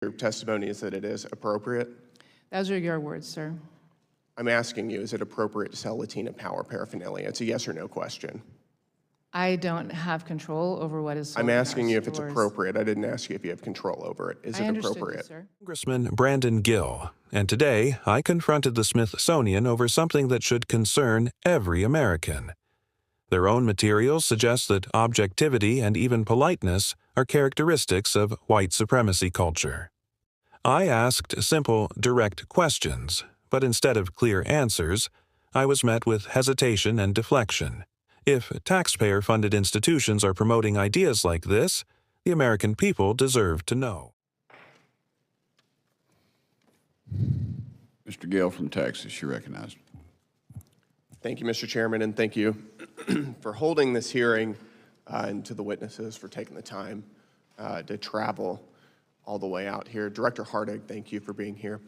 Your testimony is that it is appropriate. Those are your words, sir. I'm asking you, is it appropriate to sell Latina power paraphernalia? It's a yes or no question. I don't have control over what is sold I'm in our asking you if it's stores. appropriate. I didn't ask you if you have control over it. Is I it understood you, appropriate? sir. Congressman Brandon Gill, and today I confronted the Smithsonian over something that should concern every American. Their own materials suggest that objectivity and even politeness are characteristics of white supremacy culture. I asked simple, direct questions, but instead of clear answers, I was met with hesitation and deflection. If taxpayer-funded institutions are promoting ideas like this, the American people deserve to know. Mr. Gill from Texas, you're recognized. Thank you, Mr. Chairman, and thank you for holding this hearing and to the witnesses for taking the time to travel all the way out here. Director Hartig, thank you for being here.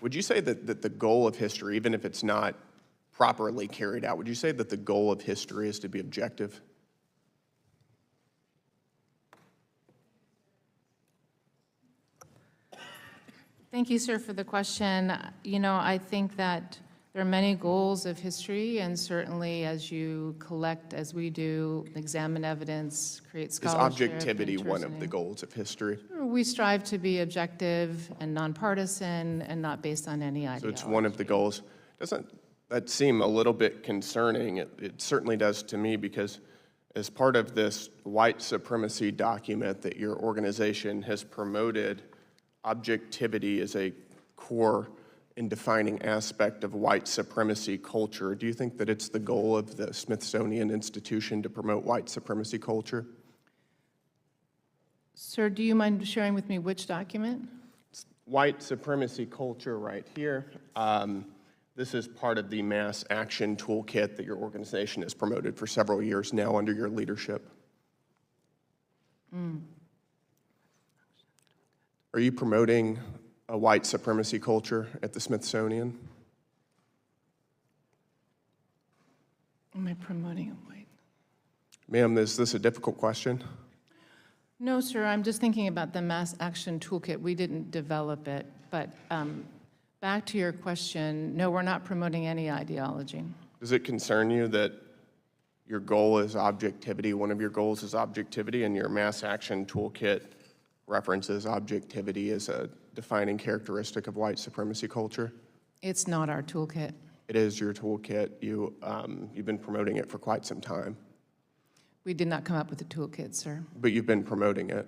Would you say that the goal of history, even if it's not properly carried out, would you say that the goal of history is to be objective? Thank you, sir, for the question. You know, I think that there are many goals of history, and certainly as you collect, as we do, examine evidence, create scholarship. Is objectivity one of the goals of history? We strive to be objective and nonpartisan and not based on any ideology. So it's one of the goals. Doesn't that seem a little bit concerning? It certainly does to me, because as part of this white supremacy document that your organization has promoted, objectivity is a core and defining aspect of white supremacy culture. Do you think that it's the goal of the Smithsonian Institution to promote white supremacy culture? Sir, do you mind sharing with me which document? It's white supremacy culture right here. This is part of the mass action toolkit that your organization has promoted for several years now under your leadership. Are you promoting a white supremacy culture at the Smithsonian? Am I promoting a white? Ma'am, is this a difficult question? No, sir, I'm just thinking about the mass action toolkit. We didn't develop it, but back to your question, no, we're not promoting any ideology. Does it concern you that your goal is objectivity, one of your goals is objectivity, and your mass action toolkit references objectivity as a defining characteristic of white supremacy culture? It's not our toolkit. It is your toolkit. You've been promoting it for quite some time. We did not come up with a toolkit, sir. But you've been promoting it.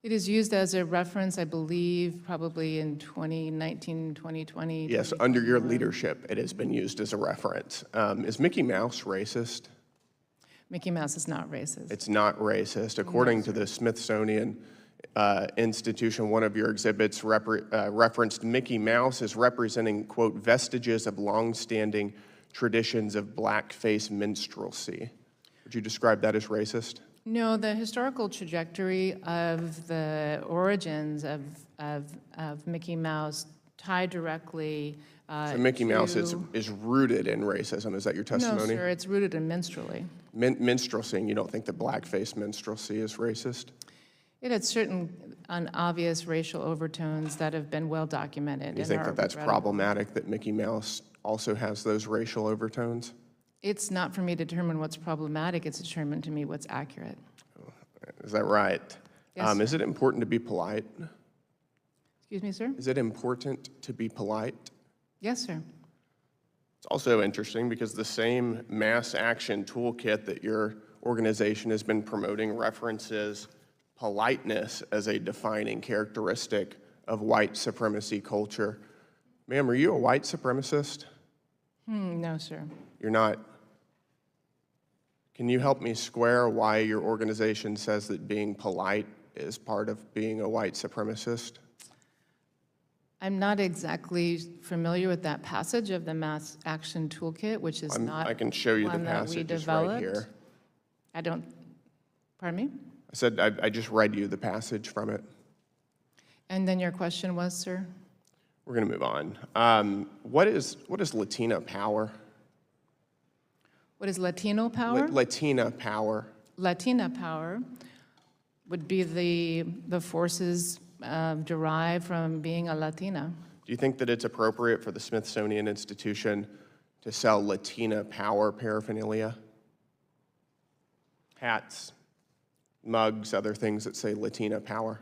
It is used as a reference, I believe, probably in 2019, 2020. Yes, under your leadership, it has been used as a reference. Is Mickey Mouse racist? Mickey Mouse is not racist. It's not racist. According to the Smithsonian Institution, one of your exhibits referenced Mickey Mouse as representing, quote, vestiges of longstanding traditions of blackface minstrelsy. Would you describe that as racist? No, the historical trajectory of the origins of Mickey Mouse tie directly So Mickey Mouse is rooted in racism. Is that your testimony? No, sir, it's rooted in minstrelsy. Minstrelsy, and you don't think that blackface minstrelsy is racist? It had certain obvious racial overtones that have been well documented. Do you think that that's problematic, that Mickey Mouse also has those racial overtones? It's not for me to determine what's problematic. It's determined to me what's accurate. Is that right? Yes, is it important to be polite? Excuse me, sir? Is it important to be polite? Yes, sir. It's also interesting because the same mass action toolkit that your organization has been promoting references politeness as a defining characteristic of white supremacy culture. Ma'am, are you a white supremacist? No, sir. You're not. Can you help me square why your organization says that being polite is part of being a white supremacist? I'm not exactly familiar with that passage of the Mass Action Toolkit, which is not I can show you the one that we passage. It's developed. right here. I don't, pardon me? I said I just read you the passage from it. And then your question was, sir? We're going to move on. What is Latina power? What is Latino power? Latina power. Latina power would be the forces derived from being a Latina. Do you think that it's appropriate for the Smithsonian Institution to sell Latina power paraphernalia? Hats, mugs, other things that say Latina power?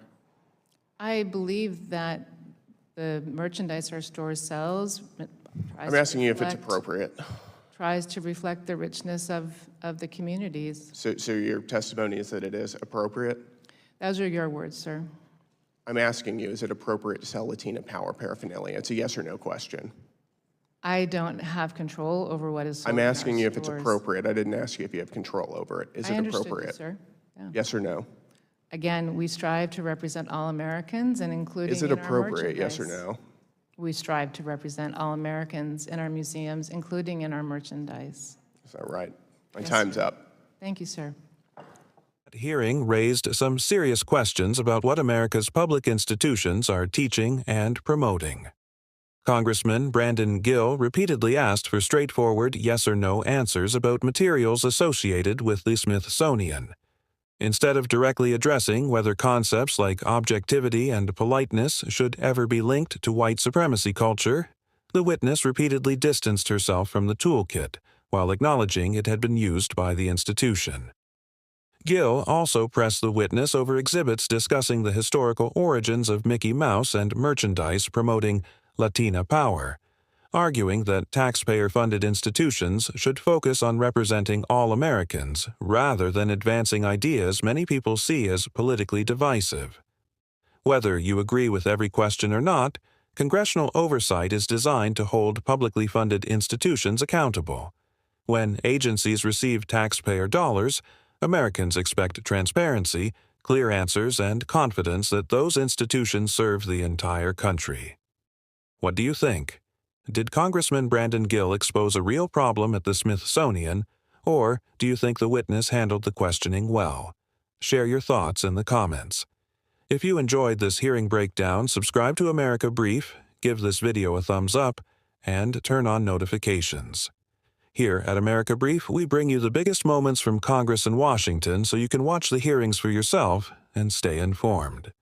I believe that the merchandise our store sells I'm asking you if it's appropriate. tries to reflect the richness of the communities. So your testimony is that it is appropriate? Those are your words, sir. I'm asking you, is it appropriate to sell Latina power paraphernalia? It's a yes or no question. I don't have control over what is sold I'm in our asking you if it's stores. appropriate. I didn't ask you if you have control over it. Is I it understood you, appropriate? sir. Yeah. Yes or no? Again, we strive to represent all Americans, and including Is it in our appropriate, yes or merchandise. no? We strive to represent all Americans in our museums, including in our merchandise. Is that right? My Yes, time's sir. up. Thank you, sir. That hearing raised some serious questions about what America's public institutions are teaching and promoting. Congressman Brandon Gill repeatedly asked for straightforward yes or no answers about materials associated with the Smithsonian. Instead of directly addressing whether concepts like objectivity and politeness should ever be linked to white supremacy culture, the witness repeatedly distanced herself from the toolkit while acknowledging it had been used by the institution. Gill also pressed the witness over exhibits discussing the historical origins of Mickey Mouse and merchandise promoting Latina power, arguing that taxpayer-funded institutions should focus on representing all Americans rather than advancing ideas many people see as politically divisive. Whether you agree with every question or not, congressional oversight is designed to hold publicly funded institutions accountable. When agencies receive taxpayer dollars, Americans expect transparency, clear answers, and confidence that those institutions serve the entire country. What do you think? Did Congressman Brandon Gill expose a real problem at the Smithsonian, or do you think the witness handled the questioning well? Share your thoughts in the comments. If you enjoyed this hearing breakdown, subscribe to America Brief, give this video a thumbs up, and turn on notifications. Here at America Brief, we bring you the biggest moments from Congress and Washington so you can watch the hearings for yourself and stay informed.